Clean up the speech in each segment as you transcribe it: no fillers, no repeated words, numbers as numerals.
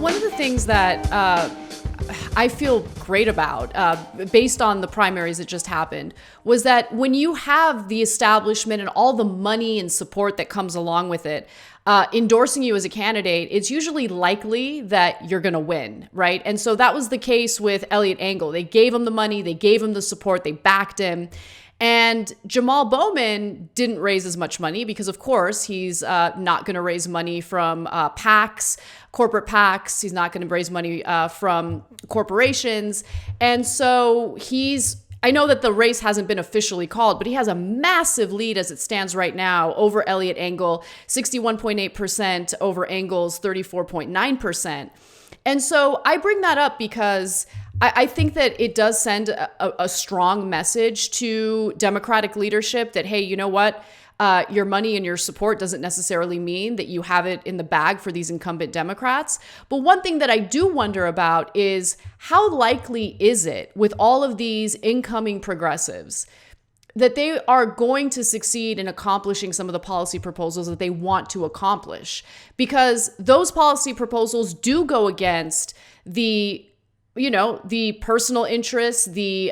one of the things that I feel great about, based on the primaries that just happened, was that when you have the establishment and all the money and support that comes along with it, endorsing you as a candidate, it's usually likely that you're going to win, right? And so that was the case with Elliot Engel. They gave him the money, they gave him the support, they backed him. And Jamal Bowman didn't raise as much money because, of course, he's not going to raise money from PACs, corporate PACs. He's not going to raise money from corporations. And so I know that the race hasn't been officially called, but he has a massive lead as it stands right now over Elliot Engel, 61.8% over Engel's 34.9%. And so I bring that up because I think that it does send a strong message to Democratic leadership that, hey, you know what? Your money and your support doesn't necessarily mean that you have it in the bag for these incumbent Democrats. But one thing that I do wonder about is how likely is it with all of these incoming progressives that they are going to succeed in accomplishing some of the policy proposals that they want to accomplish? Because those policy proposals do go against the personal interests, the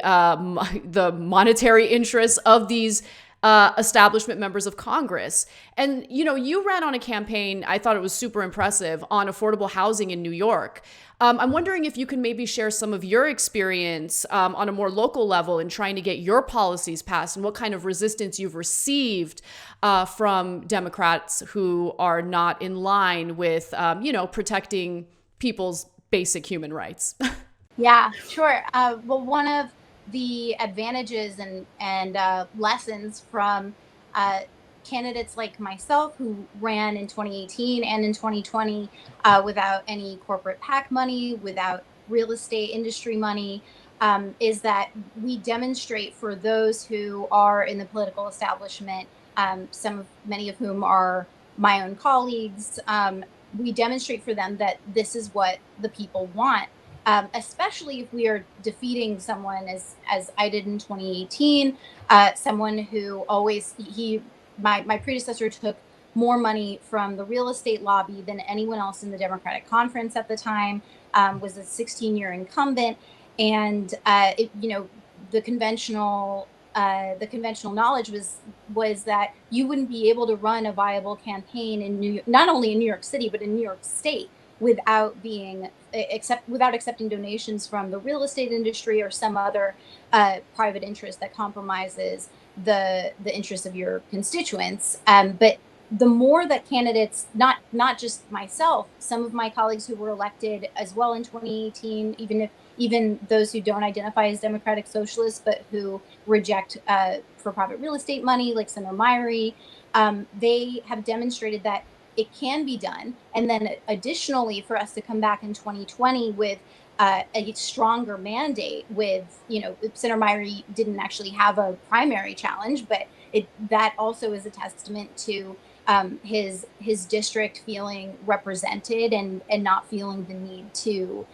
monetary interests of these establishment members of Congress. And, you ran on a campaign, I thought it was super impressive, on affordable housing in New York. I'm wondering if you can maybe share some of your experience on a more local level in trying to get your policies passed and what kind of resistance you've received from Democrats who are not in line with, protecting people's basic human rights. Yeah, sure. Well, one of the advantages and lessons from candidates like myself who ran in 2018 and in 2020 without any corporate PAC money, without real estate industry money, is that we demonstrate for those who are in the political establishment, many of whom are my own colleagues, we demonstrate for them that this is what the people want. Especially if we are defeating someone as I did in 2018, someone who my predecessor took more money from the real estate lobby than anyone else in the Democratic conference at the time, was a 16-year incumbent. And, the conventional knowledge was that you wouldn't be able to run a viable campaign not only in New York City, but in New York State without accepting donations from the real estate industry or some other private interest that compromises the interests of your constituents. But the more that candidates, not just myself, some of my colleagues who were elected as well in 2018, even those who don't identify as Democratic Socialists, but who reject for-profit real estate money, like Senator Myrie, they have demonstrated that it can be done. And then additionally, for us to come back in 2020 with a stronger mandate with, Senator Myrie didn't actually have a primary challenge, but that also is a testament to his district feeling represented and not feeling the need to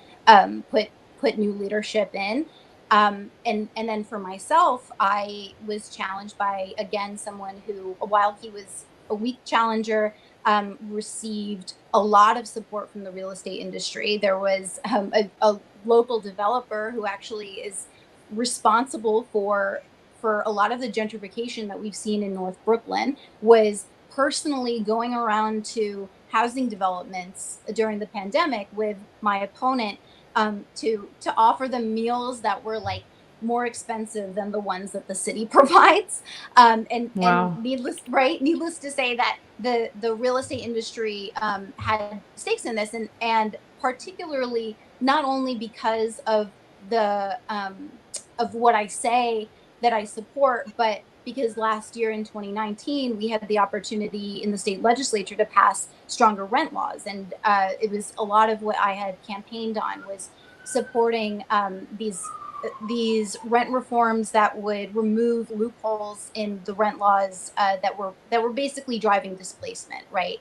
put new leadership in. And then for myself, I was challenged by, again, someone who, while he was a weak challenger, received a lot of support from the real estate industry. There was a local developer who actually is responsible for a lot of the gentrification that we've seen in North Brooklyn, was personally going around to housing developments during the pandemic with my opponent to offer them meals that were like more expensive than the ones that the city provides. Wow. And needless to say that the real estate industry had stakes in this, and particularly not only because of the of what I say that I support, but because last year in 2019 we had the opportunity in the state legislature to pass stronger rent laws, and it was a lot of what I had campaigned on was supporting these rent reforms that would remove loopholes in the rent laws that were basically driving displacement, right?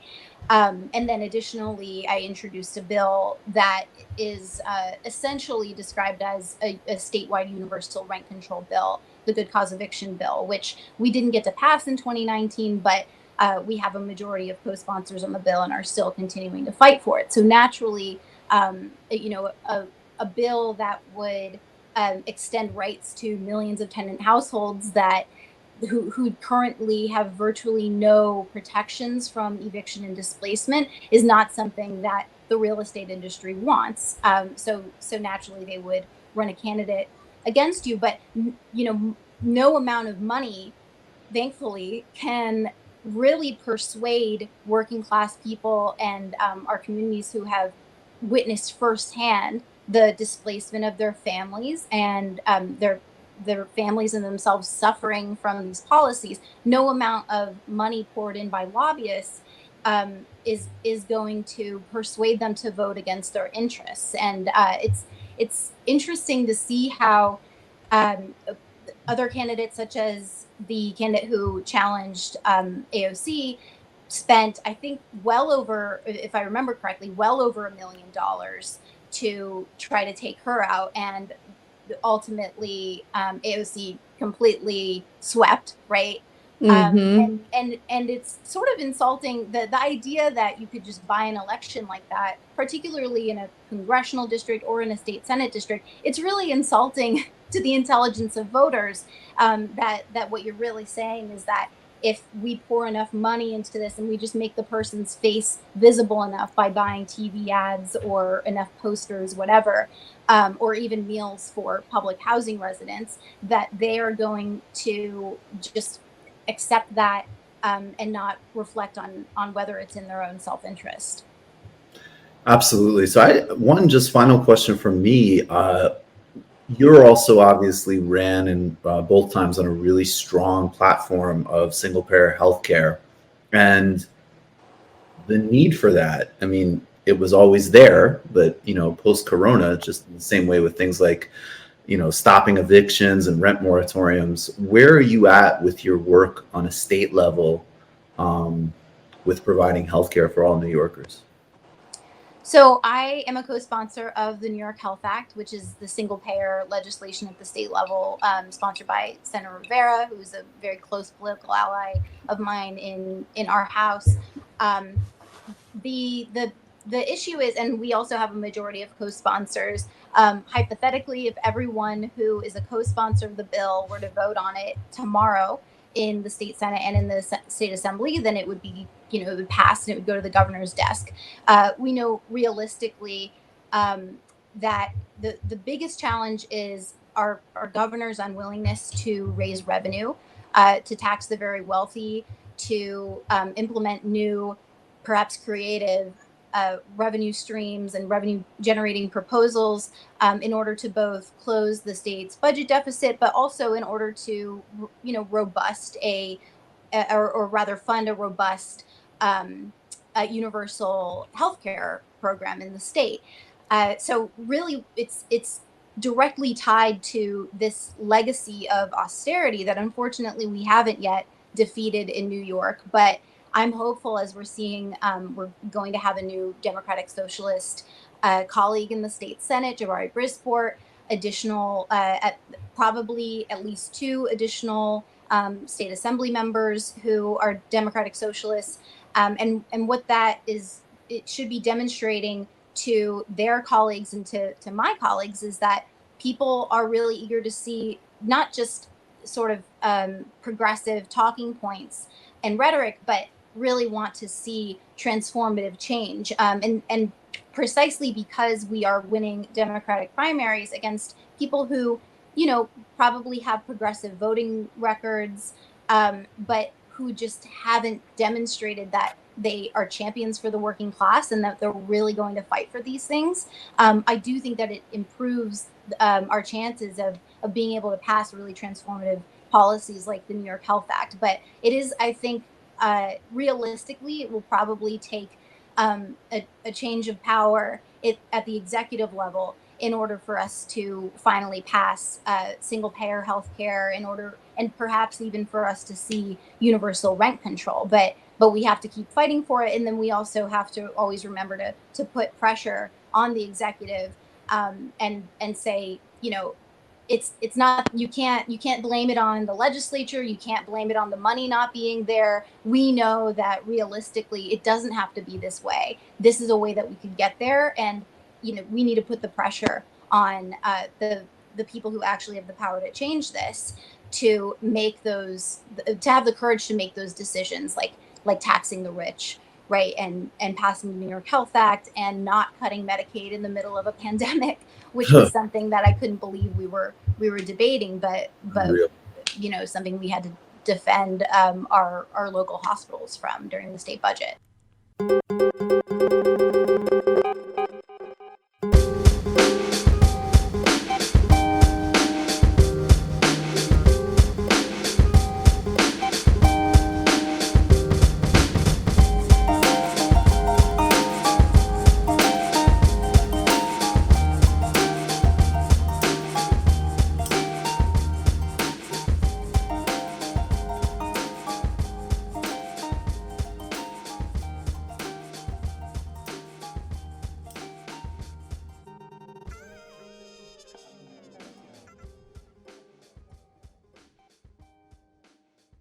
And then additionally, I introduced a bill that is essentially described as a statewide universal rent control bill, the Good Cause Eviction bill, which we didn't get to pass in 2019, but we have a majority of co-sponsors on the bill and are still continuing to fight for it. So naturally, a bill that would extend rights to millions of tenant households that who currently have virtually no protections from eviction and displacement is not something that the real estate industry wants. So naturally they would run a candidate against you, but no amount of money, thankfully, can really persuade working class people and our communities who have witnessed firsthand the displacement of their families and their families and themselves suffering from these policies. No amount of money poured in by lobbyists is going to persuade them to vote against their interests. And it's interesting to see how um, other candidates, such as the candidate who challenged AOC, spent, I think, well over, if I remember correctly, well over $1 million to try to take her out. And ultimately, AOC completely swept, right? Mm-hmm. And it's sort of insulting, the idea that you could just buy an election like that, particularly in a congressional district or in a state Senate district. It's really insulting to the intelligence of voters, that what you're really saying is that if we pour enough money into this and we just make the person's face visible enough by buying TV ads or enough posters, whatever, or even meals for public housing residents, that they are going to just accept that, and not reflect on whether it's in their own self-interest. Absolutely. So, one just final question from me. You're also obviously ran in both times on a really strong platform of single payer healthcare, and the need for that. I mean, it was always there, but post Corona, just the same way with things like stopping evictions and rent moratoriums. Where are you at with your work on a state level, with providing healthcare for all New Yorkers? So I am a co-sponsor of the New York Health Act, which is the single payer legislation at the state level, sponsored by Senator Rivera, who's a very close political ally of mine in our House. Um, the issue is, and we also have a majority of co-sponsors. Hypothetically, if everyone who is a co-sponsor of the bill were to vote on it tomorrow in the state Senate and in the state assembly, then it would be, it would pass and it would go to the governor's desk. We know realistically, that the biggest challenge is our governor's unwillingness to raise revenue, to tax the very wealthy, to implement new, perhaps creative revenue streams and revenue generating proposals, in order to both close the state's budget deficit, but also in order to, robust or rather fund a robust universal healthcare program in the state. So really, it's directly tied to this legacy of austerity that unfortunately we haven't yet defeated in New York. But I'm hopeful, as we're seeing, we're going to have a new Democratic Socialist colleague in the state Senate, Jabari Brisport, additional, probably at least 2 additional state assembly members who are Democratic Socialists. And what that is, it should be demonstrating to their colleagues and to my colleagues, is that people are really eager to see not just sort of progressive talking points and rhetoric, but really want to see transformative change. And precisely because we are winning Democratic primaries against people who, probably have progressive voting records, but who just haven't demonstrated that they are champions for the working class and that they're really going to fight for these things. I do think that it improves our chances of being able to pass really transformative policies like the New York Health Act. But it is, I think, realistically, it will probably take a change of power at the executive level in order for us to finally pass single payer health care, and perhaps even for us to see universal rent control. But we have to keep fighting for it. And then we also have to always remember to put pressure on the executive, and say, it's not, you can't blame it on the legislature. You can't blame it on the money not being there. We know that realistically, it doesn't have to be this way. This is a way that we could get there. And we need to put the pressure on the people who actually have the power to change this, to have the courage to make those decisions, like taxing the rich, right, and passing the New York Health Act, and not cutting Medicaid in the middle of a pandemic, which was something that I couldn't believe we were debating, but Real. Something we had to defend our local hospitals from during the state budget.